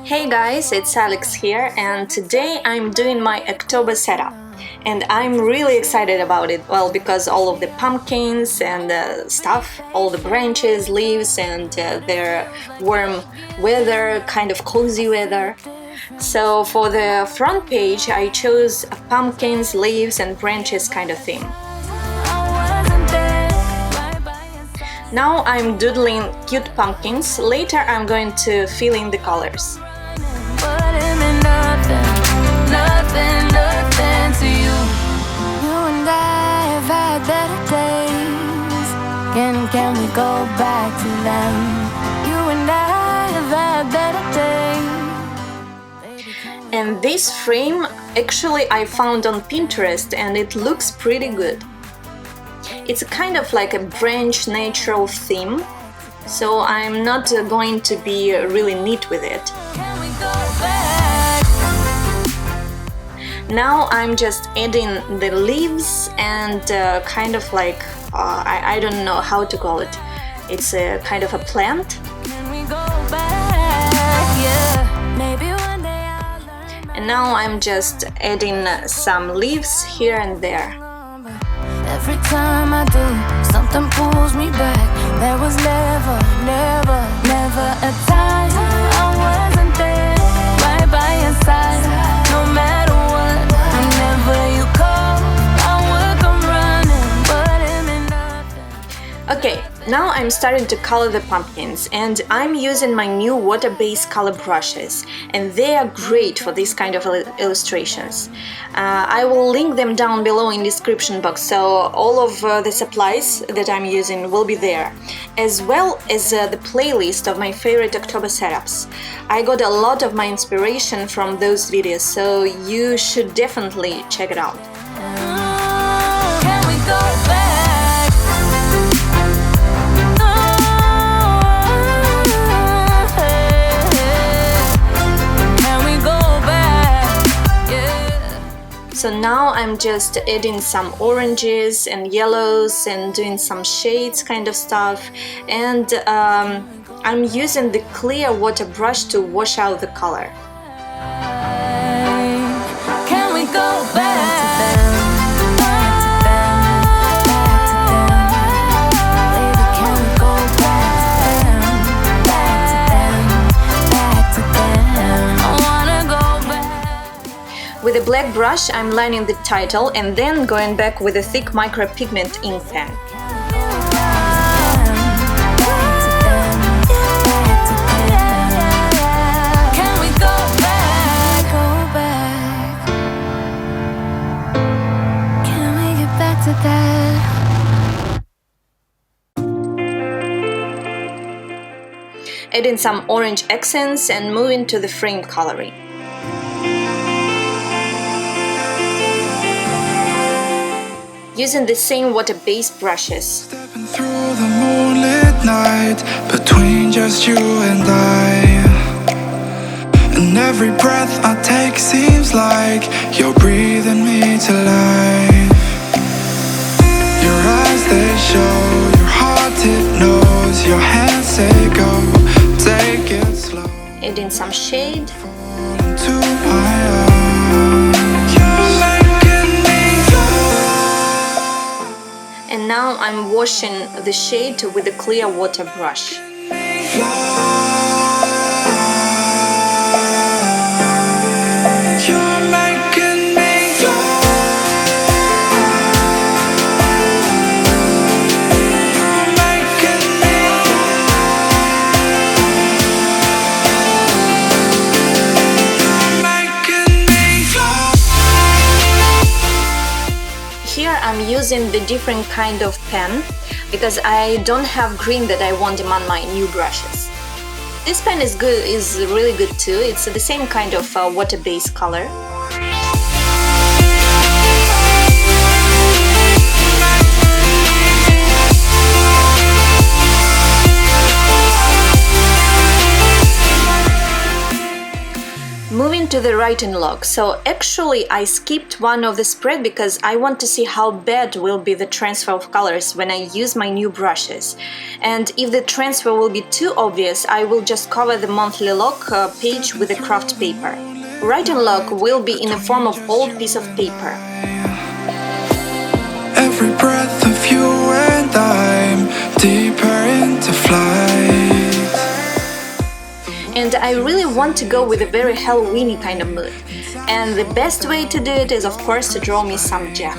Hey guys, it's Alex here, and today I'm doing my October setup. And I'm really excited about it, well, because all of the pumpkins and stuff, all the branches, leaves, and their warm weather, kind of cozy weather. So for the front page I chose a pumpkins, leaves and branches kind of theme. Now I'm doodling cute pumpkins, later I'm going to fill in the colors. Can we go back to them? You and I have had better days. And this frame actually I found on Pinterest and it looks pretty good. It's a kind of like a branch natural theme, so I'm not going to be really neat with it. Can we go back? Now I'm just adding the leaves and kind of like I don't know how to call it. It's a kind of a plant. Can we go back? Yeah. Maybe one day I'll learn. And now I'm just adding some leaves here and there. Every time I do, something pulls me back. There was never a time I wasn't there, right by your side. No matter what, whenever you call, I would come running, but it meant nothing. Okay, now I'm starting to color the pumpkins, and I'm using my new water-based color brushes, and they are great for this kind of illustrations. I will link them down below in description box, so all of the supplies that I'm using will be there, as well as the playlist of my favorite October setups. I got a lot of my inspiration from those videos, so you should definitely check it out. Can we go back? So now I'm just adding some oranges and yellows and doing some shades kind of stuff, and I'm using the clear water brush to wash out the color. Can we go back? With a black brush I'm lining the title and then going back with a thick micro pigment ink pen. Can we go back? Can we get back to that? Adding some orange accents and moving to the frame coloring. Using the same water-based brushes. Stepping through the moonlit night between just you and I. And every breath I take seems like you're breathing me to life. Your eyes they show, your heart it knows, your hands say go, take it slow. Adding some shade. Fall into my arms. And now I'm washing the shade with a clear water brush. Here I'm using the different kind of pen because I don't have green that I want on my new brushes. This pen is good, is really good too. It's the same kind of water-based color. Moving to the writing log. So actually I skipped one of the spread because I want to see how bad will be the transfer of colors when I use my new brushes. And if the transfer will be too obvious, I will just cover the monthly log page with a craft paper. Writing log will be in the form of old piece of paper. Every breath of you and I'm deeper into flight. And I really want to go with a very Halloweeny kind of mood. And the best way to do it is of course to draw me some Jack.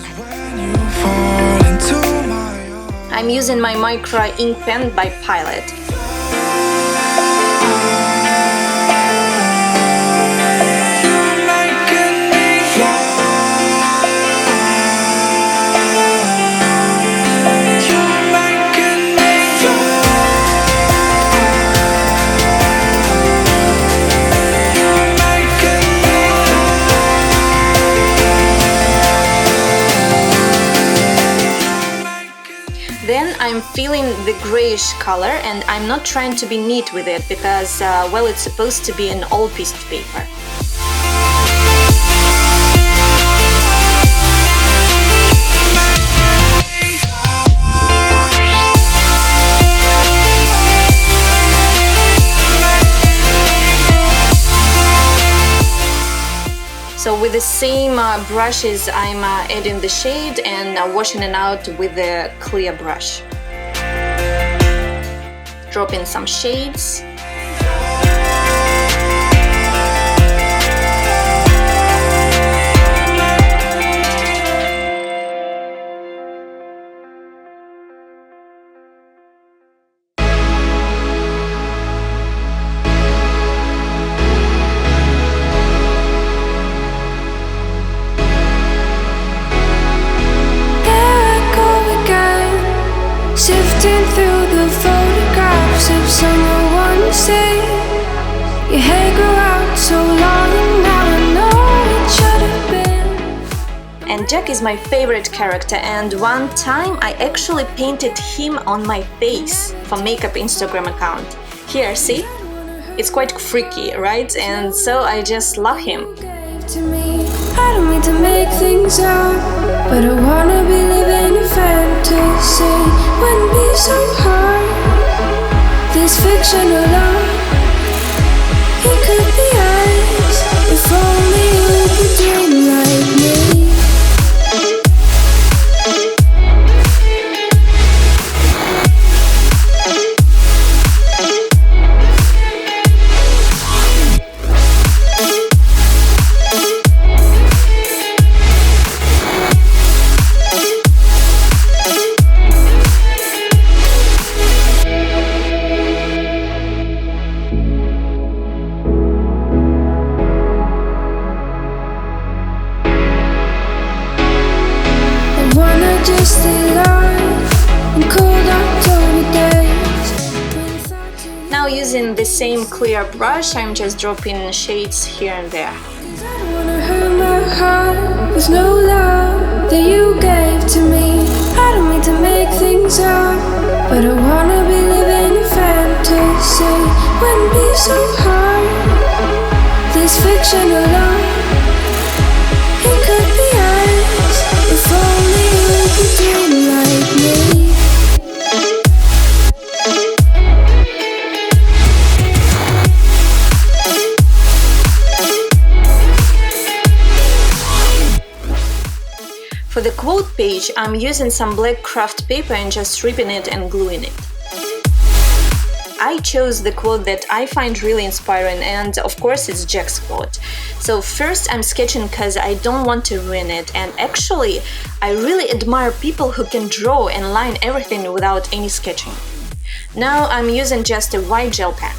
I'm using my Micron ink pen by Pilot. Then I'm feeling the grayish color and I'm not trying to be neat with it because, well, it's supposed to be an old piece of paper. So with the same brushes, I'm adding the shade and washing it out with the clear brush. Drop in some shades. Sifting through the photographs of someone say your hair grew out so long and now I know it should have been. And Jack is my favorite character, and one time I actually painted him on my face for makeup Instagram account. Here, see? It's quite freaky, right? And so I just love him. I don't mean to make things up, but I wanna be living a fantasy. Wouldn't be so hard. This fictional love, it could be ours. If only you could dream like me. Just alive in cold October days. Now using the same clear brush, I'm just dropping shades here and there. I don't wanna hurt my heart with no love that you gave to me. I don't mean to make things up, but I wanna be living a fantasy. Wouldn't be so hard. This fictional love, it could be ours. If only you could dream like me. For the quote page, I'm using some black craft paper and just ripping it and gluing it. I chose the quote that I find really inspiring, and of course it's Jack's quote. So first I'm sketching because I don't want to ruin it, and actually I really admire people who can draw and line everything without any sketching. Now I'm using just a white gel pen.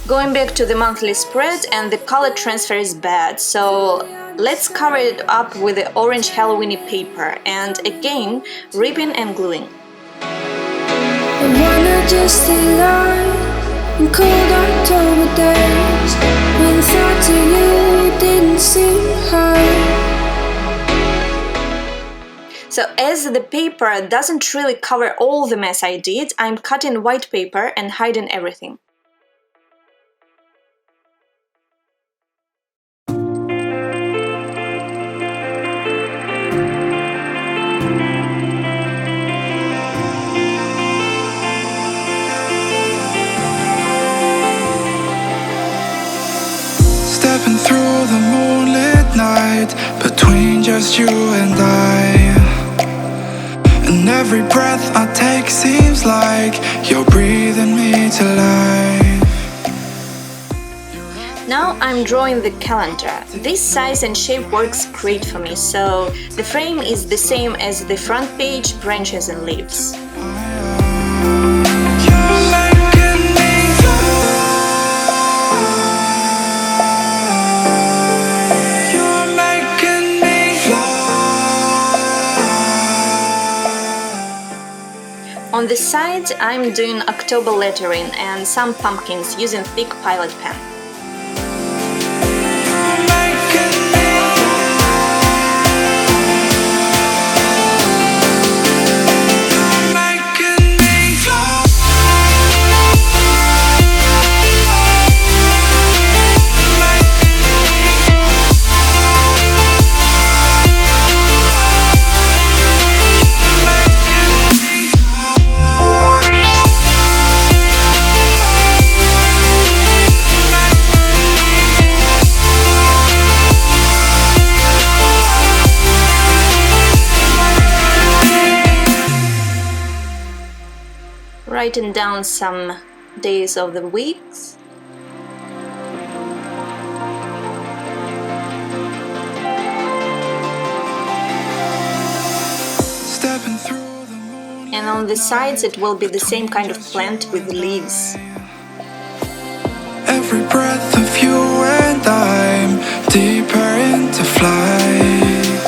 Going back to the monthly spread, and the color transfer is bad, so let's cover it up with the orange Halloweeny paper and again ripping and gluing. I wanna just stay alive in cold October days when thought to you didn't seem hard. So as the paper doesn't really cover all the mess I did, I'm cutting white paper and hiding everything. Stepping through the moonlit night, between just you and I. And every breath I take seems like you're breathing me to life. Now I'm drawing the calendar. This size and shape works great for me, so the frame is the same as the front page, branches and leaves. On the sides, I'm doing October lettering and some pumpkins using thick pilot pen. Writing down some days of the weeks. And on the sides it will be the same kind of plant with leaves. Every breath of you and I'm deeper into flight.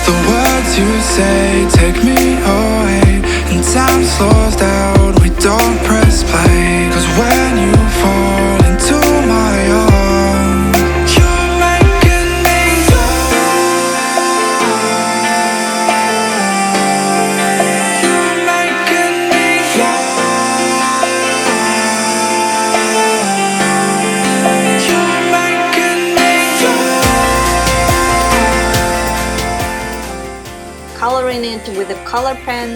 The words you say take me away, and time slows down, we don't press play. 'Cause when you fall into my arms, you're making me fly. You're making me fly. You're making me fly. Coloring it with a color pen.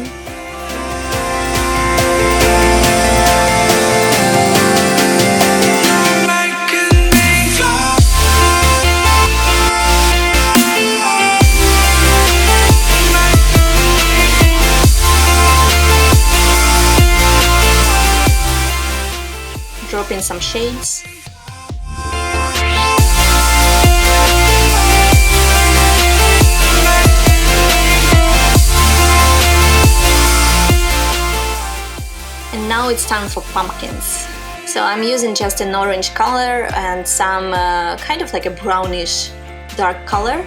Drop in some shades. And now it's time for pumpkins. So I'm using just an orange color and some kind of like a brownish dark color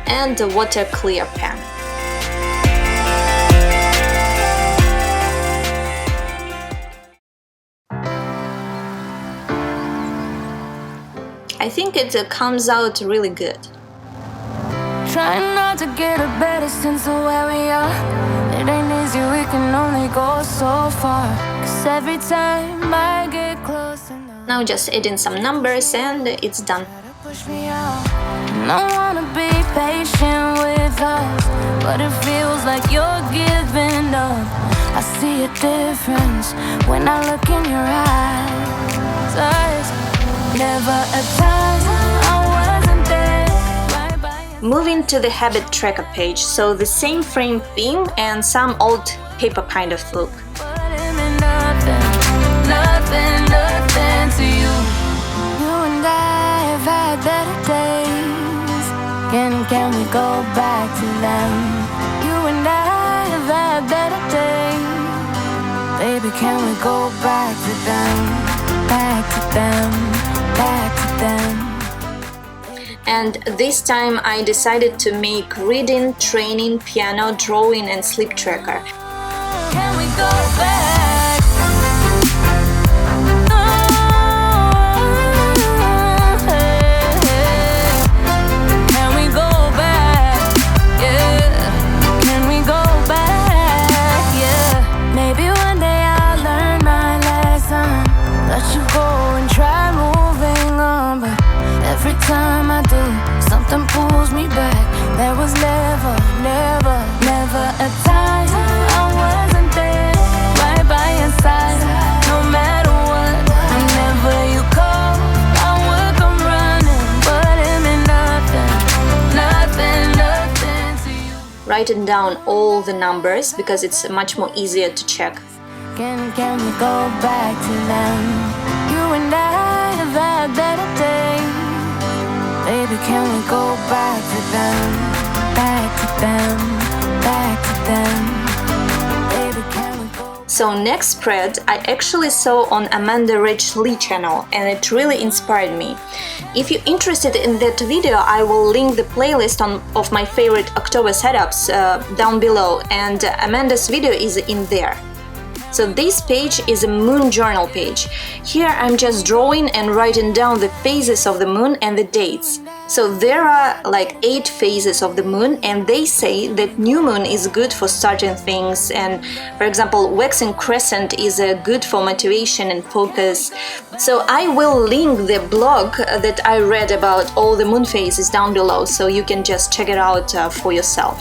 and a water clear pen. I think it comes out really good. Trying not to get a better sense of where we are. It ain't easy, we can only go so far. 'Cause every time I get close enough, Now just adding some numbers and it's done. push me out. And I wanna be patient with us, but it feels like you're giving up. I see a difference when I look in your eyes. Never a time I wasn't there. Right by your Moving to the habit tracker page, so the same frame theme and some old paper kind of look. But it meant nothing, nothing, nothing to you. You and I have had better days. Can we go back to them? You and I have had better days. Baby, can we go back to them? Back to them, back to them. And this time I decided to make reading, training, piano, drawing and sleep tracker. Can we go back? Can we go back? Yeah. writing down all the numbers because it's much more easier to check. Can we go back to them? You and I have had better days. Baby, can we go back to them? Back to them, back to them. Baby, can we go? So next spread I actually saw on Amanda Rich Lee channel, and it really inspired me. If you're interested in that video, I will link the playlist of my favorite October setups down below, and Amanda's video is in there. So this page is a moon journal page. Here I'm just drawing and writing down the phases of the moon and the dates. So there are like 8 phases of the moon, and they say that new moon is good for starting things, and for example waxing crescent is good for motivation and focus. So I will link the blog that I read about all the moon phases down below, so you can just check it out for yourself.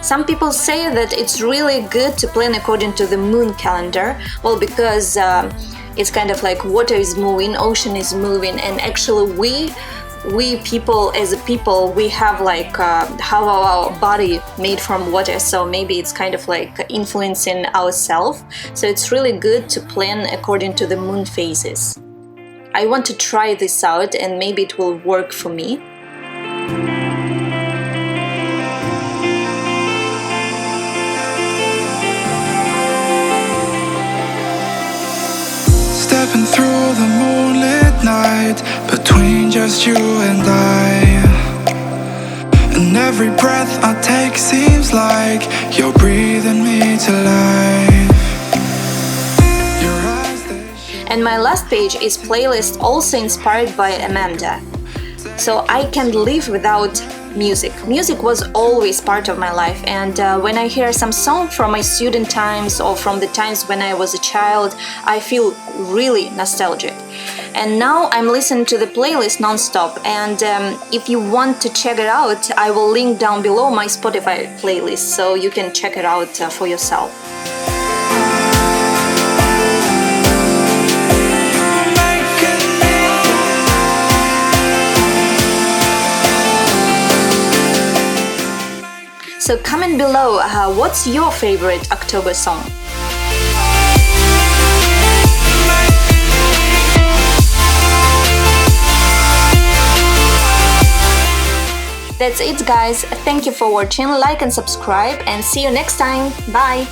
Some people say that it's really good to plan according to the moon calendar, well, because it's kind of like water is moving, ocean is moving, and actually we people as a people, we have like how our body made from water, so maybe it's kind of like influencing ourselves. So it's really good to plan according to the moon phases. I want to try this out and maybe it will work for me. Stepping through the moonlit night, between just you and I. And every breath I take seems like you're breathing me to life. Your eyes, they shine. And my last page is playlist also inspired by Amanda. So I can't live without music. Music was always part of my life, and when I hear some song from my student times or from the times when I was a child, I feel really nostalgic. And now I'm listening to the playlist non-stop, and if you want to check it out, I will link down below my Spotify playlist so you can check it out for yourself. So comment below, what's your favorite October song? That's it guys, thank you for watching, like and subscribe, and see you next time, bye!